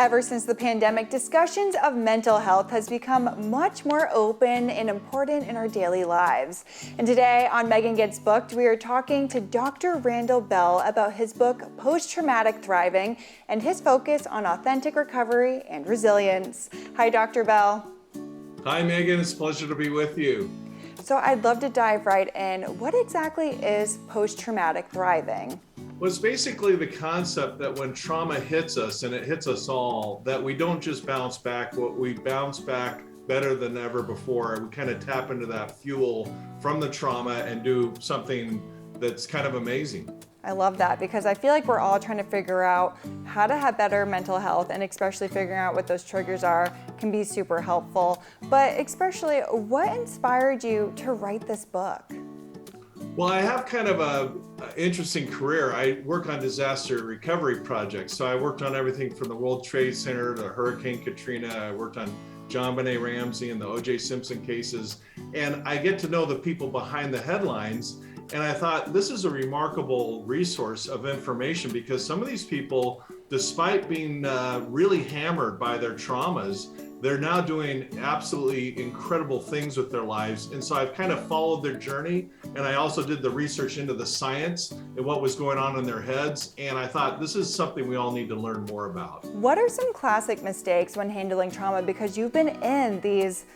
Ever since the pandemic, discussions of mental health has become much more open and important in our daily lives. And today on Meghan Gets Booked, we are talking to Dr. Randall Bell about his book, Post-Traumatic Thriving, and his focus on authentic recovery and resilience. Hi, Dr. Bell. Hi, Megan. It's a pleasure to be with you. So I'd love to dive right in. What exactly is post-traumatic thriving? Well, it's basically the concept that when trauma hits us, and it hits us all, that we don't just bounce back, but we bounce back better than ever before. We kind of tap into that fuel from the trauma and do something that's kind of amazing. I love that because I feel like we're all trying to figure out how to have better mental health, and especially figuring out what those triggers are can be super helpful. But especially, what inspired you to write this book? Well, I have kind of an interesting career. I work on disaster recovery projects. So I worked on everything from the World Trade Center to Hurricane Katrina. I worked on John Benet Ramsey and the O.J. Simpson cases. And I get to know the people behind the headlines. And I thought this is a remarkable resource of information because some of these people, despite being really hammered by their traumas, they're now doing absolutely incredible things with their lives. And so I've kind of followed their journey. And I also did the research into the science and what was going on in their heads. And I thought this is something we all need to learn more about. What are some classic mistakes when handling trauma? Because you've been in these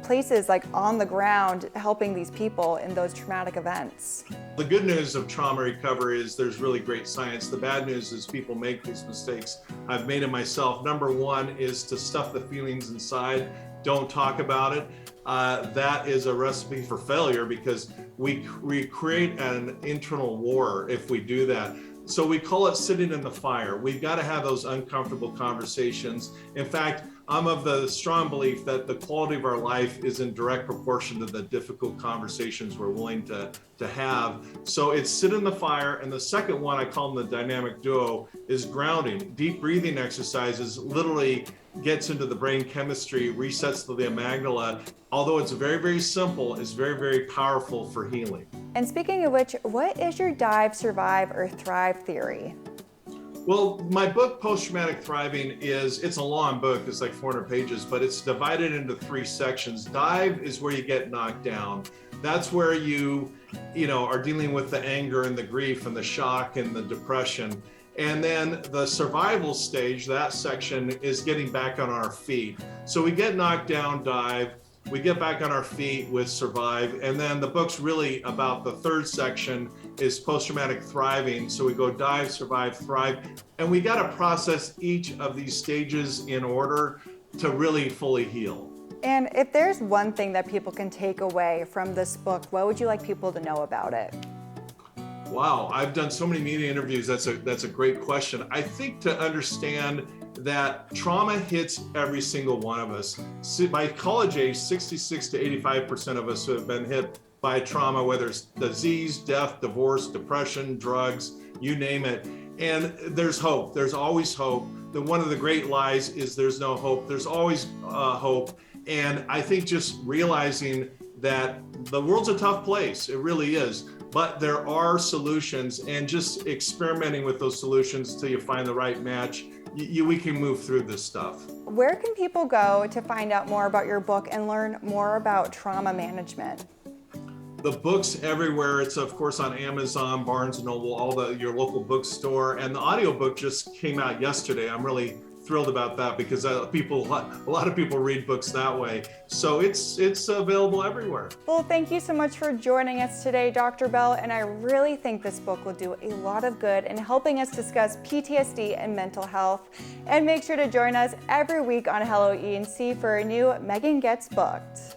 places, like on the ground, helping these people in those traumatic events. The good news of trauma recovery is there's really great science. The bad news is people make these mistakes. I've made it myself. Number one is to stuff the feelings inside. Don't talk about it. That is a recipe for failure because we create an internal war if we do that. So we call it sitting in the fire. We've got to have those uncomfortable conversations. In fact, I'm of the strong belief that the quality of our life is in direct proportion to the difficult conversations we're willing to have. So it's sit in the fire. And the second one, I call them the dynamic duo, is grounding. Deep breathing exercises literally gets into the brain chemistry, resets the amygdala. Although it's very, very simple, it's very, very powerful for healing. And speaking of which, what is your dive, survive, or thrive theory? Well, my book, Post-Traumatic Thriving, it's a long book. It's like 400 pages, but it's divided into 3 sections. Dive is where you get knocked down. That's where you are dealing with the anger and the grief and the shock and the depression. And then the survival stage, that section, is getting back on our feet. So we get knocked down, dive. We get back on our feet with survive. And then the book's really about the third section is post-traumatic thriving. So we go dive, survive, thrive. And we got to process each of these stages in order to really fully heal. And if there's one thing that people can take away from this book, what would you like people to know about it? Wow, I've done so many media interviews. That's a great question. I think to understand that trauma hits every single one of us. By college age, 66 to 85% of us have been hit by trauma, whether it's disease, death, divorce, depression, drugs, you name it. And there's hope. There's always hope. One of the great lies is there's no hope. There's always hope. And I think just realizing that the world's a tough place. It really is. But there are solutions, and just experimenting with those solutions till you find the right match, we can move through this stuff. Where can people go to find out more about your book and learn more about trauma management? The book's everywhere. It's of course on Amazon, Barnes & Noble, your local bookstore, and the audiobook just came out yesterday. I'm really thrilled about that because a lot of people read books that way. So it's available everywhere. Well, thank you so much for joining us today, Dr. Bell, and I really think this book will do a lot of good in helping us discuss PTSD and mental health. And make sure to join us every week on Hello E&C for a new Meghan Gets Booked.